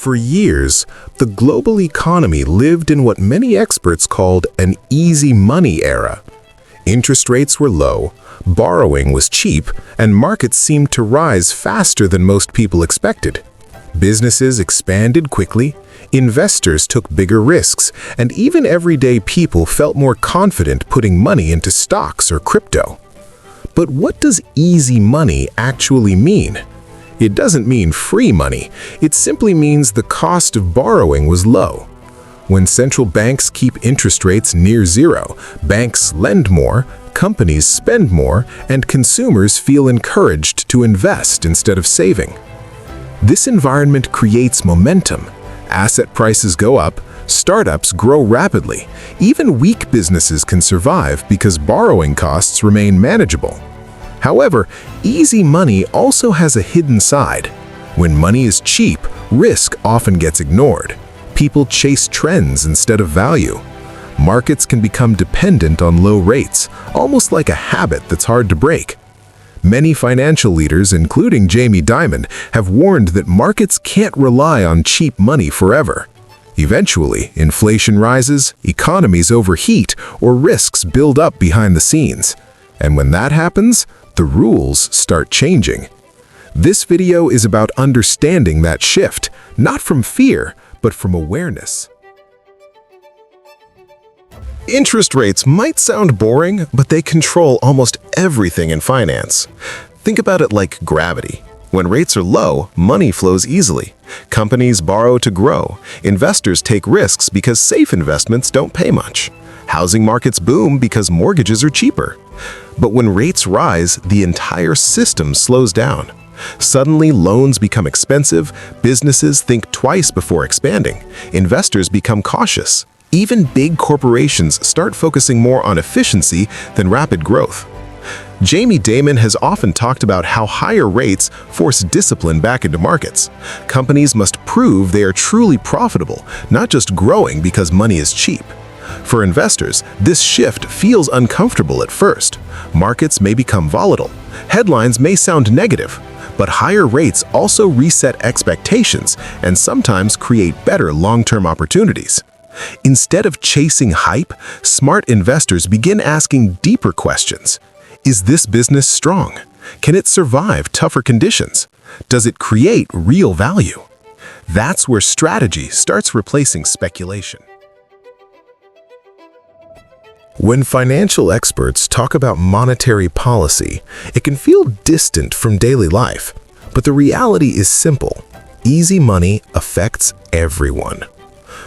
For years, the global economy lived in what many experts called an easy money era. Interest rates were low, borrowing was cheap, and markets seemed to rise faster than most people expected. Businesses expanded quickly, investors took bigger risks, and even everyday people felt more confident putting money into stocks or crypto. But what does easy money actually mean? It doesn't mean free money. It simply means the cost of borrowing was low. When central banks keep interest rates near zero, banks lend more, companies spend more, and consumers feel encouraged to invest instead of saving. This environment creates momentum. Asset prices go up, startups grow rapidly. Even weak businesses can survive because borrowing costs remain manageable. However, easy money also has a hidden side. When money is cheap, risk often gets ignored. People chase trends instead of value. Markets can become dependent on low rates, almost like a habit that's hard to break. Many financial leaders, including Jamie Dimon, have warned that markets can't rely on cheap money forever. Eventually, inflation rises, economies overheat, or risks build up behind the scenes. And when that happens, the rules start changing. This video is about understanding that shift, not from fear, but from awareness. Interest rates might sound boring, but they control almost everything in finance. Think about it like gravity. When rates are low, money flows easily. Companies borrow to grow. Investors take risks because safe investments don't pay much. Housing markets boom because mortgages are cheaper. But when rates rise, the entire system slows down. Suddenly, loans become expensive, businesses think twice before expanding, investors become cautious. Even big corporations start focusing more on efficiency than rapid growth. Jamie Dimon has often talked about how higher rates force discipline back into markets. Companies must prove they are truly profitable, not just growing because money is cheap. For investors, this shift feels uncomfortable at first. Markets may become volatile. Headlines may sound negative. But higher rates also reset expectations and sometimes create better long-term opportunities. Instead of chasing hype, smart investors begin asking deeper questions. Is this business strong? Can it survive tougher conditions? Does it create real value? That's where strategy starts replacing speculation. When financial experts talk about monetary policy, it can feel distant from daily life. But the reality is simple. Easy money affects everyone.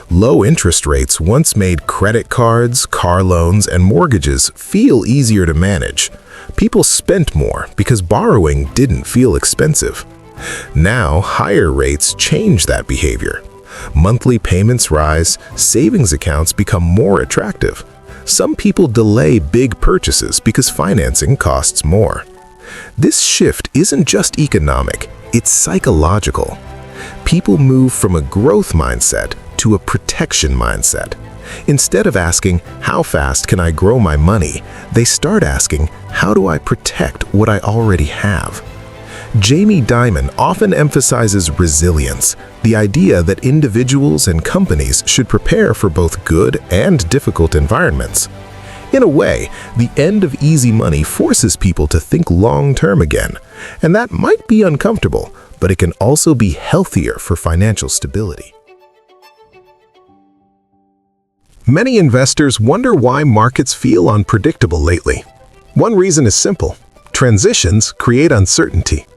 Low interest rates once made credit cards, car loans, and mortgages feel easier to manage. People spent more because borrowing didn't feel expensive. Now, higher rates change that behavior. Monthly payments rise, savings accounts become more attractive. Some people delay big purchases because financing costs more. This shift isn't just economic, it's psychological. People move from a growth mindset to a protection mindset. Instead of asking, how fast can I grow my money, they start asking, how do I protect what I already have? Jamie Dimon often emphasizes resilience, the idea that individuals and companies should prepare for both good and difficult environments. In a way, the end of easy money forces people to think long-term again, and that might be uncomfortable, but it can also be healthier for financial stability. Many investors wonder why markets feel unpredictable lately. One reason is simple. Transitions create uncertainty.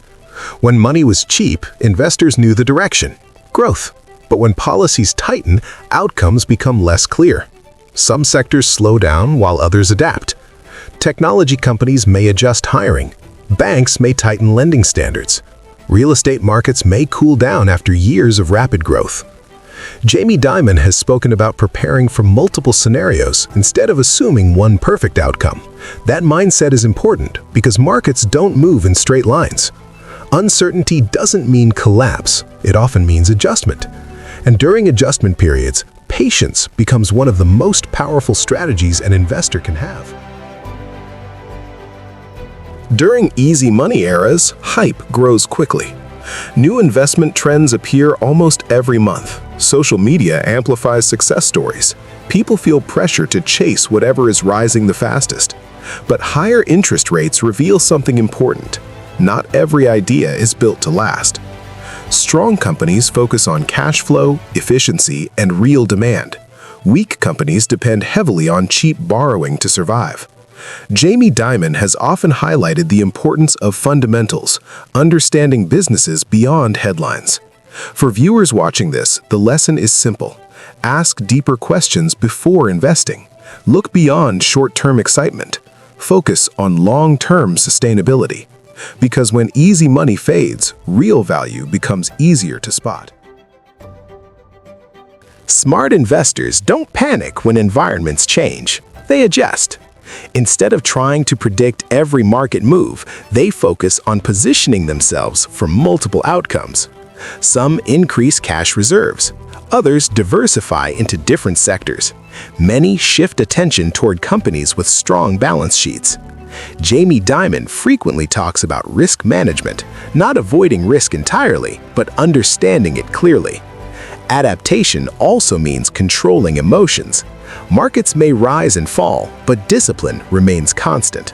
When money was cheap, investors knew the direction, growth. But when policies tighten, outcomes become less clear. Some sectors slow down while others adapt. Technology companies may adjust hiring. Banks may tighten lending standards. Real estate markets may cool down after years of rapid growth. Jamie Dimon has spoken about preparing for multiple scenarios instead of assuming one perfect outcome. That mindset is important because markets don't move in straight lines. Uncertainty doesn't mean collapse, it often means adjustment. And during adjustment periods, patience becomes one of the most powerful strategies an investor can have. During easy money eras, hype grows quickly. New investment trends appear almost every month. Social media amplifies success stories. People feel pressure to chase whatever is rising the fastest. But higher interest rates reveal something important. Not every idea is built to last. Strong companies focus on cash flow, efficiency, and real demand. Weak companies depend heavily on cheap borrowing to survive. Jamie Dimon has often highlighted the importance of fundamentals, understanding businesses beyond headlines. For viewers watching this, the lesson is simple. Ask deeper questions before investing. Look beyond short-term excitement. Focus on long-term sustainability. Because when easy money fades, real value becomes easier to spot. Smart investors don't panic when environments change. They adjust. Instead of trying to predict every market move, they focus on positioning themselves for multiple outcomes. Some increase cash reserves. Others diversify into different sectors. Many shift attention toward companies with strong balance sheets. Jamie Dimon frequently talks about risk management, not avoiding risk entirely, but understanding it clearly. Adaptation also means controlling emotions. Markets may rise and fall, but discipline remains constant.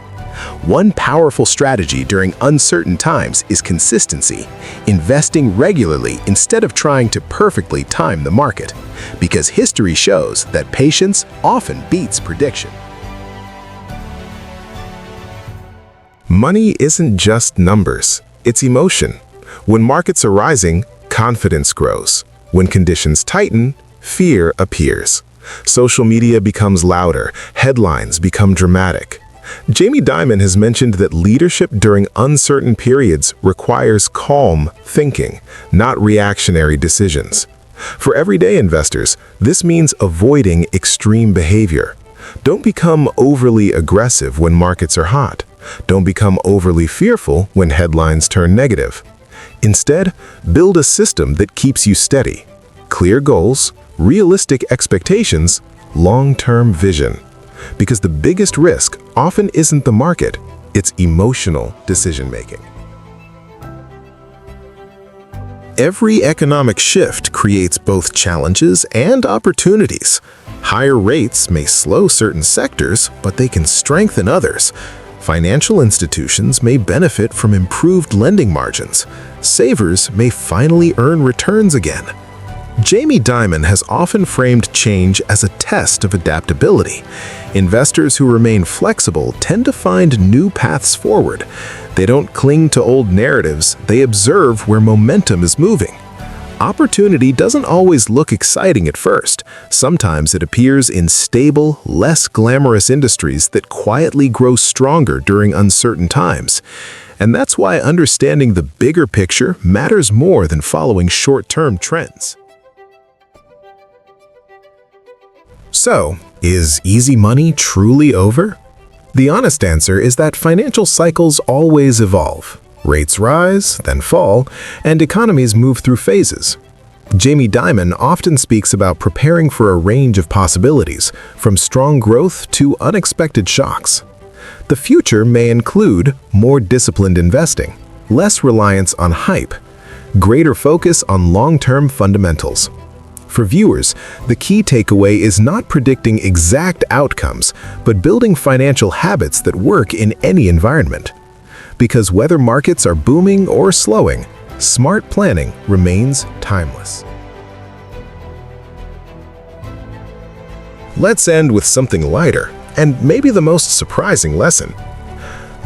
One powerful strategy during uncertain times is consistency, investing regularly instead of trying to perfectly time the market, because history shows that patience often beats prediction. Money isn't just numbers, it's emotion. When markets are rising, confidence grows. When conditions tighten, fear appears. Social media becomes louder, headlines become dramatic. Jamie Dimon has mentioned that leadership during uncertain periods requires calm thinking, not reactionary decisions. For everyday investors, this means avoiding extreme behavior. Don't become overly aggressive when markets are hot. Don't become overly fearful when headlines turn negative. Instead, build a system that keeps you steady. Clear goals, realistic expectations, long-term vision. Because the biggest risk often isn't the market, it's emotional decision-making. Every economic shift creates both challenges and opportunities. Higher rates may slow certain sectors, but they can strengthen others. Financial institutions may benefit from improved lending margins. Savers may finally earn returns again. Jamie Dimon has often framed change as a test of adaptability. Investors who remain flexible tend to find new paths forward. They don't cling to old narratives, they observe where momentum is moving. Opportunity doesn't always look exciting at first. Sometimes it appears in stable, less glamorous industries that quietly grow stronger during uncertain times. And that's why understanding the bigger picture matters more than following short-term trends. So, is easy money truly over? The honest answer is that financial cycles always evolve. Rates rise, then fall, and economies move through phases. Jamie Dimon often speaks about preparing for a range of possibilities, from strong growth to unexpected shocks. The future may include more disciplined investing, less reliance on hype, greater focus on long-term fundamentals. For viewers, the key takeaway is not predicting exact outcomes, but building financial habits that work in any environment. Because whether markets are booming or slowing, smart planning remains timeless. Let's end with something lighter, and maybe the most surprising lesson.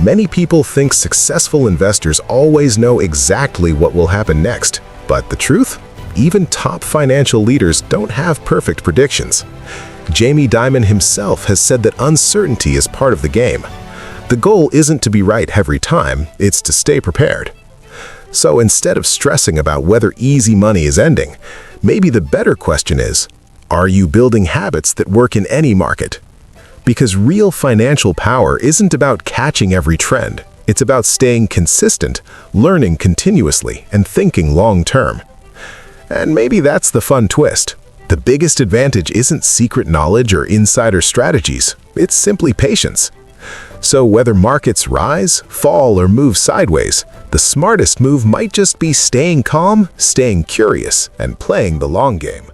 Many people think successful investors always know exactly what will happen next, but the truth? Even top financial leaders don't have perfect predictions. Jamie Dimon himself has said that uncertainty is part of the game. The goal isn't to be right every time, it's to stay prepared. So instead of stressing about whether easy money is ending, maybe the better question is, are you building habits that work in any market? Because real financial power isn't about catching every trend. It's about staying consistent, learning continuously, and thinking long-term. And maybe that's the fun twist. The biggest advantage isn't secret knowledge or insider strategies. It's simply patience. So whether markets rise, fall, or move sideways, the smartest move might just be staying calm, staying curious, and playing the long game.